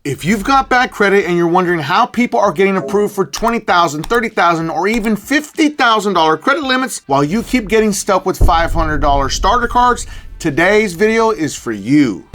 If you've got bad credit and you're wondering how people are getting approved for $20,000, $30,000, or even $50,000 credit limits while you keep getting stuck with $500 starter cards, today's video is for you.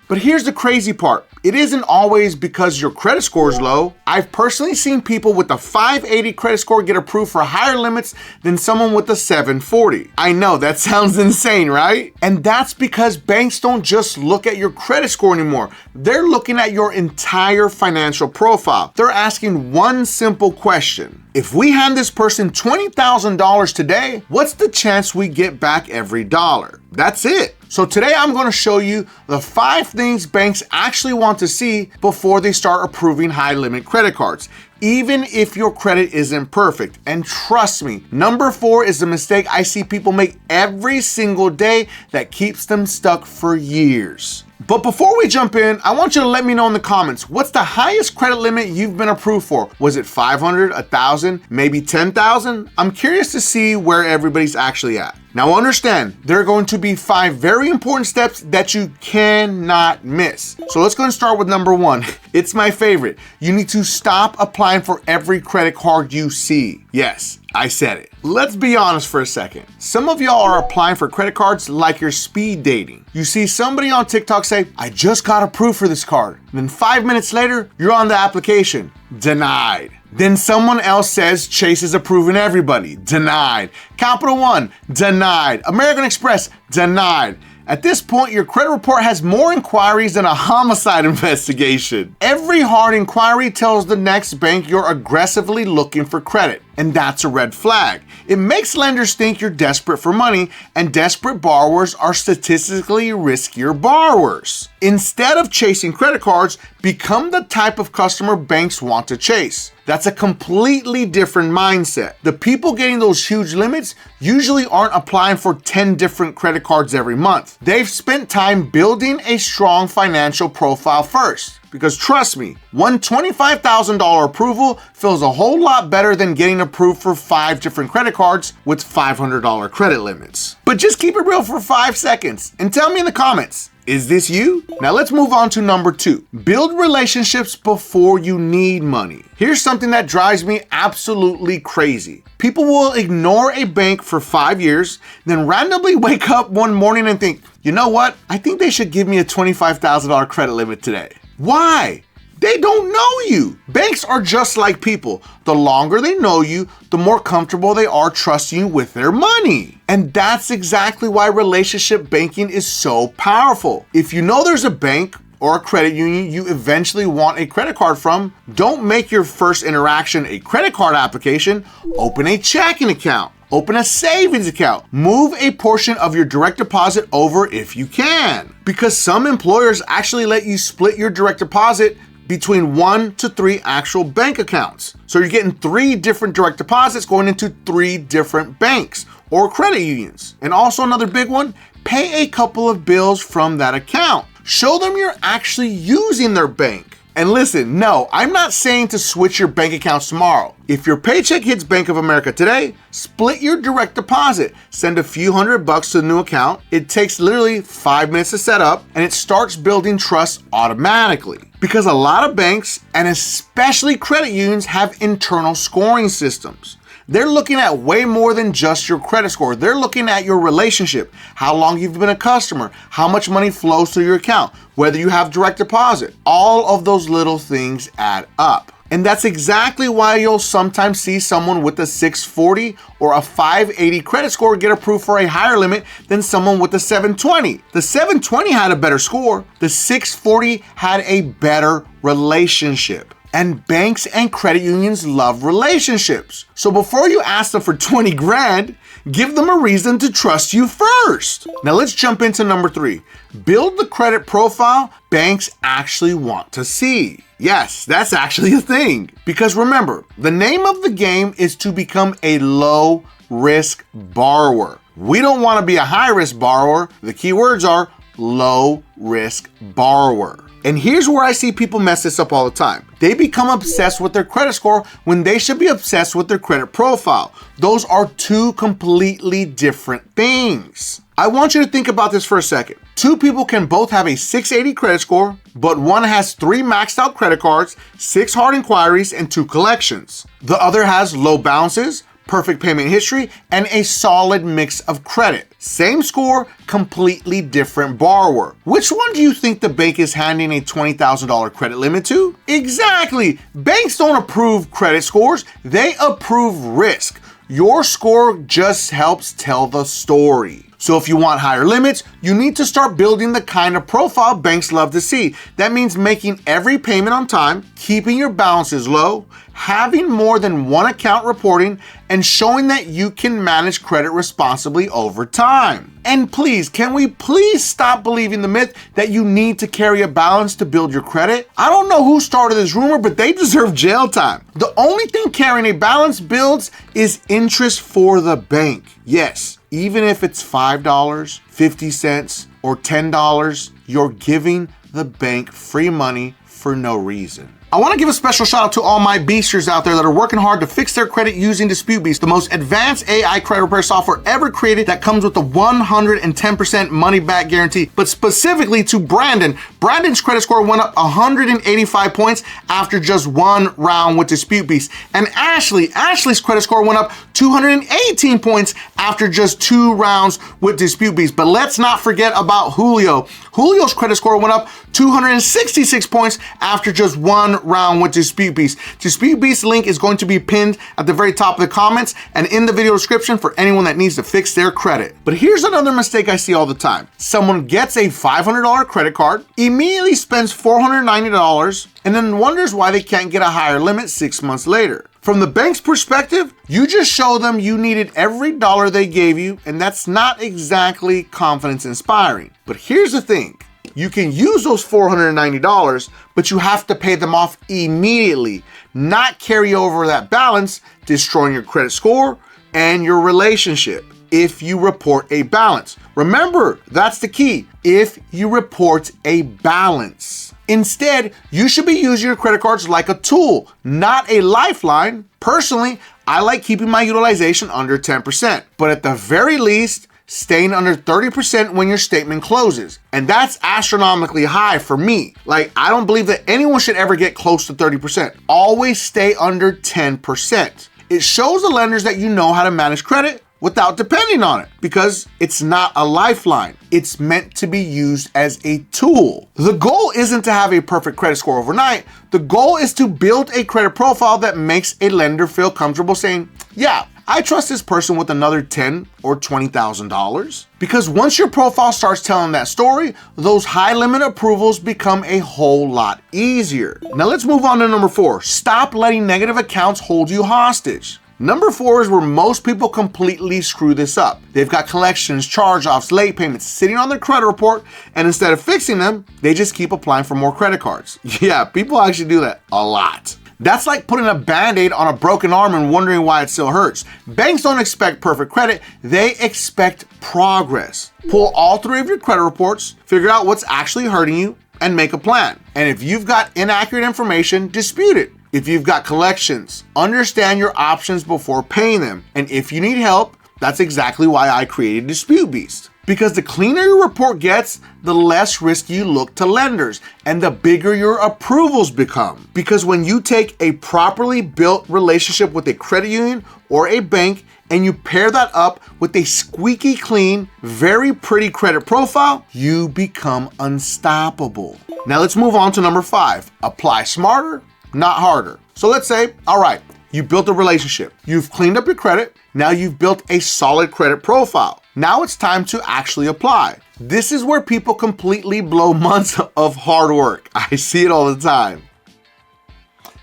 But here's the crazy part. It isn't always because your credit score is low. I've personally seen people with a 580 credit score get approved for higher limits than someone with a 740. I know, that sounds insane, right? And that's because banks don't just look at your credit score anymore. They're looking at your entire financial profile. They're asking one simple question. If we hand this person $20,000 today, what's the chance we get back every dollar? That's it. So today I'm going to show you the 5 things banks actually want to see before they start approving high limit credit cards, even if your credit isn't perfect. And trust me, number 4 is the mistake I see people make every single day that keeps them stuck for years. But before we jump in, I want you to let me know in the comments, what's the highest credit limit you've been approved for? Was it 500, 1,000, maybe 10,000? I'm curious to see where everybody's actually at. Now understand, there are going to be 5 very important steps that you cannot miss. So let's go and start with number 1. It's my favorite. You need to stop applying for every credit card you see. Yes, I said it. Let's be honest for a second. Some of y'all are applying for credit cards like you're speed dating. You see somebody on TikTok say, I just got approved for this card. And then 5 minutes later, you're on the application. Denied. Then someone else says Chase is approving everybody. Denied. Capital One. Denied. American Express. Denied. At this point, your credit report has more inquiries than a homicide investigation. Every hard inquiry tells the next bank you're aggressively looking for credit, and that's a red flag. It makes lenders think you're desperate for money, and desperate borrowers are statistically riskier borrowers. Instead of chasing credit cards, become the type of customer banks want to chase. That's a completely different mindset. The people getting those huge limits usually aren't applying for 10 different credit cards every month. They've spent time building a strong financial profile first. Because trust me, one $25,000 approval feels a whole lot better than getting approved for 5 different credit cards with $500 credit limits. But just keep it real for 5 seconds and tell me in the comments, is this you? Now let's move on to number 2. Build relationships before you need money. Here's something that drives me absolutely crazy. People will ignore a bank for 5 years, then randomly wake up one morning and think, you know what? I think they should give me a $25,000 credit limit today. Why? They don't know you. Banks are just like people. The longer they know you, the more comfortable they are trusting you with their money. And that's exactly why relationship banking is so powerful. If you know there's a bank or a credit union you eventually want a credit card from, don't make your first interaction a credit card application. Open a checking account. Open a savings account. Move a portion of your direct deposit over if you can. Because some employers actually let you split your direct deposit between 1 to 3 actual bank accounts. So you're getting 3 different direct deposits going into 3 different banks or credit unions. And also another big one, pay a couple of bills from that account. Show them you're actually using their bank. And listen, no, I'm not saying to switch your bank accounts tomorrow. If your paycheck hits Bank of America today, split your direct deposit. Send a few $100 to the new account. It takes literally 5 minutes to set up, and it starts building trust automatically. Because a lot of banks, and especially credit unions, have internal scoring systems. They're looking at way more than just your credit score. They're looking at your relationship, how long you've been a customer, how much money flows through your account, whether you have direct deposit. All of those little things add up. And that's exactly why you'll sometimes see someone with a 640 or a 580 credit score get approved for a higher limit than someone with a 720. The 720 had a better score. The 640 had a better relationship. And banks and credit unions love relationships. So before you ask them for 20 grand, give them a reason to trust you first. Now let's jump into number 3. Build the credit profile banks actually want to see. Yes, that's actually a thing. Because remember, the name of the game is to become a low risk borrower. We don't want to be a high risk borrower. The key words are low risk borrower. And here's where I see people mess this up all the time. They become obsessed with their credit score when they should be obsessed with their credit profile. Those are 2 completely different things. I want you to think about this for a second. Two people can both have a 680 credit score, but one has 3 maxed out credit cards, 6 hard inquiries, and 2 collections. The other has low balances, perfect payment history, and a solid mix of credit. Same score, completely different borrower. Which one do you think the bank is handing a $20,000 credit limit to? Exactly! Banks don't approve credit scores, they approve risk. Your score just helps tell the story. So if you want higher limits, you need to start building the kind of profile banks love to see. That means making every payment on time, keeping your balances low, having more than one account reporting, and showing that you can manage credit responsibly over time. And please, can we please stop believing the myth that you need to carry a balance to build your credit? I don't know who started this rumor, but they deserve jail time. The only thing carrying a balance builds is interest for the bank. Yes, even if it's $5, 50 cents, or $10, you're giving the bank free money for no reason. I want to give a special shout out to all my beasters out there that are working hard to fix their credit using Dispute Beast, the most advanced AI credit repair software ever created that comes with a 110% money back guarantee. But specifically to Brandon, Brandon's credit score went up 185 points after just 1 round with Dispute Beast. And Ashley's credit score went up 218 points after just 2 rounds with Dispute Beast. But let's not forget about Julio. Julio's credit score went up 266 points after just 1 round with Dispute Beast. Dispute Beast link is going to be pinned at the very top of the comments and in the video description for anyone that needs to fix their credit. But here's another mistake I see all the time. Someone gets a $500 credit card, immediately spends $490, and then wonders why they can't get a higher limit 6 months later. From the bank's perspective, you just show them you needed every dollar they gave you, and that's not exactly confidence inspiring. But here's the thing. You can use those $490, but you have to pay them off immediately, not carry over that balance, destroying your credit score and your relationship if you report a balance. Remember, that's the key, if you report a balance. Instead, you should be using your credit cards like a tool, not a lifeline. Personally, I like keeping my utilization under 10%, but at the very least, staying under 30% when your statement closes. And that's astronomically high for me. Like, I don't believe that anyone should ever get close to 30%. Always stay under 10%. It shows the lenders that you know how to manage credit without depending on it, because it's not a lifeline. It's meant to be used as a tool. The goal isn't to have a perfect credit score overnight. The goal is to build a credit profile that makes a lender feel comfortable saying, yeah, I trust this person with another $10,000 or $20,000. Because once your profile starts telling that story, those high limit approvals become a whole lot easier. Now let's move on to number 4. Stop letting negative accounts hold you hostage. Number 4 is where most people completely screw this up. They've got collections, charge-offs, late payments sitting on their credit report, and instead of fixing them, they just keep applying for more credit cards. Yeah, people actually do that a lot. That's like putting a Band-Aid on a broken arm and wondering why it still hurts. Banks don't expect perfect credit, they expect progress. Pull all 3 of your credit reports, figure out what's actually hurting you, and make a plan. And if you've got inaccurate information, dispute it. If you've got collections, understand your options before paying them. And if you need help, that's exactly why I created Dispute Beast. Because the cleaner your report gets, the less risk you look to lenders and the bigger your approvals become. Because when you take a properly built relationship with a credit union or a bank and you pair that up with a squeaky clean, very pretty credit profile, you become unstoppable. Now let's move on to number 5. Apply smarter, not harder. So let's say, all right, you built a relationship, you've cleaned up your credit, now you've built a solid credit profile. Now it's time to actually apply. This is where people completely blow months of hard work. I see it all the time.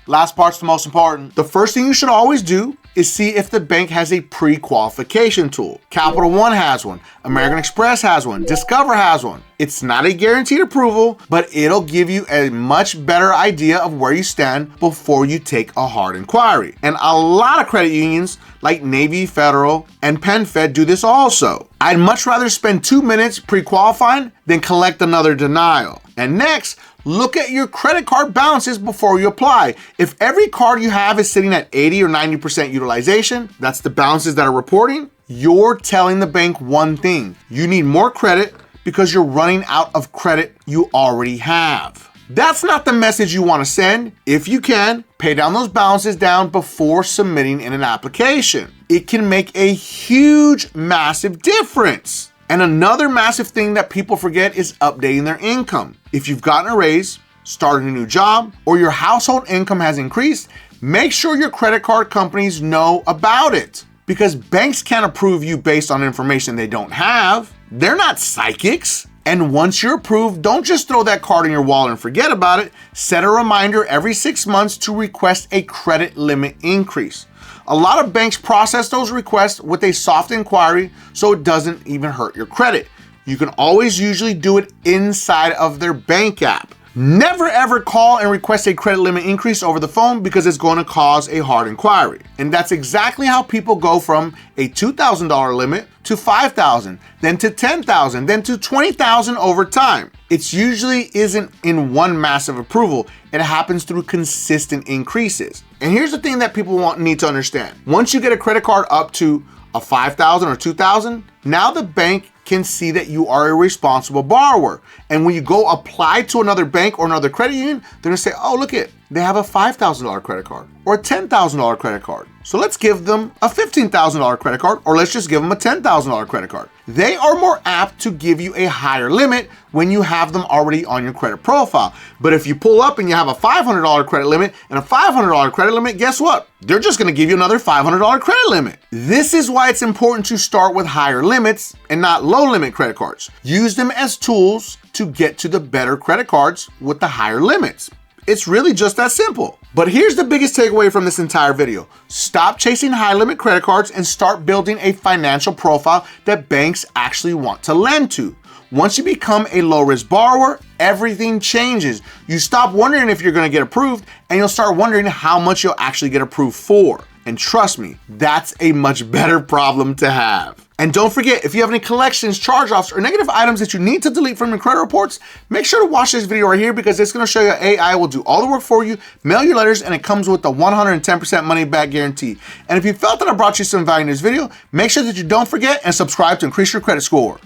Last part's the most important. The first thing you should always do is see if the bank has a pre-qualification tool. Capital One has one, American Express has one, Discover has one. It's not a guaranteed approval, but it'll give you a much better idea of where you stand before you take a hard inquiry. And a lot of credit unions like Navy Federal and PenFed do this also. I'd much rather spend 2 minutes pre-qualifying than collect another denial. And next, look at your credit card balances before you apply. If every card you have is sitting at 80 or 90% utilization, that's the balances that are reporting, you're telling the bank one thing. You need more credit because you're running out of credit you already have. That's not the message you want to send. If you can, pay down those balances down before submitting in an application. It can make a huge, massive difference. And another massive thing that people forget is updating their income. If you've gotten a raise, started a new job, or your household income has increased, make sure your credit card companies know about it. Because banks can't approve you based on information they don't have. They're not psychics. And once you're approved, don't just throw that card in your wallet and forget about it. Set a reminder every 6 months to request a credit limit increase. A lot of banks process those requests with a soft inquiry so it doesn't even hurt your credit. You can always usually do it inside of their bank app. Never ever call and request a credit limit increase over the phone because it's going to cause a hard inquiry. And that's exactly how people go from a $2,000 limit to $5,000, then to $10,000, then to $20,000 over time. It usually isn't in one massive approval. It happens through consistent increases. And here's the thing that people need to understand. Once you get a credit card up to a $5,000 or $2,000, now the bank can see that you are a responsible borrower. And when you go apply to another bank or another credit union, they're gonna say, oh, look it, they have a $5,000 credit card or a $10,000 credit card. So let's give them a $15,000 credit card, or let's just give them a $10,000 credit card. They are more apt to give you a higher limit when you have them already on your credit profile. But if you pull up and you have a $500 credit limit and a $500 credit limit, guess what? They're just gonna give you another $500 credit limit. This is why it's important to start with higher limits and not low limit credit cards. Use them as tools to get to the better credit cards with the higher limits. It's really just that simple. But here's the biggest takeaway from this entire video. Stop chasing high limit credit cards and start building a financial profile that banks actually want to lend to. Once you become a low risk borrower, everything changes. You stop wondering if you're gonna get approved and you'll start wondering how much you'll actually get approved for. And trust me, that's a much better problem to have. And don't forget, if you have any collections, charge-offs, or negative items that you need to delete from your credit reports, make sure to watch this video right here because it's gonna show you AI will do all the work for you, mail your letters, and it comes with the 110% money back guarantee. And if you felt that I brought you some value in this video, make sure that you don't forget and subscribe to increase your credit score.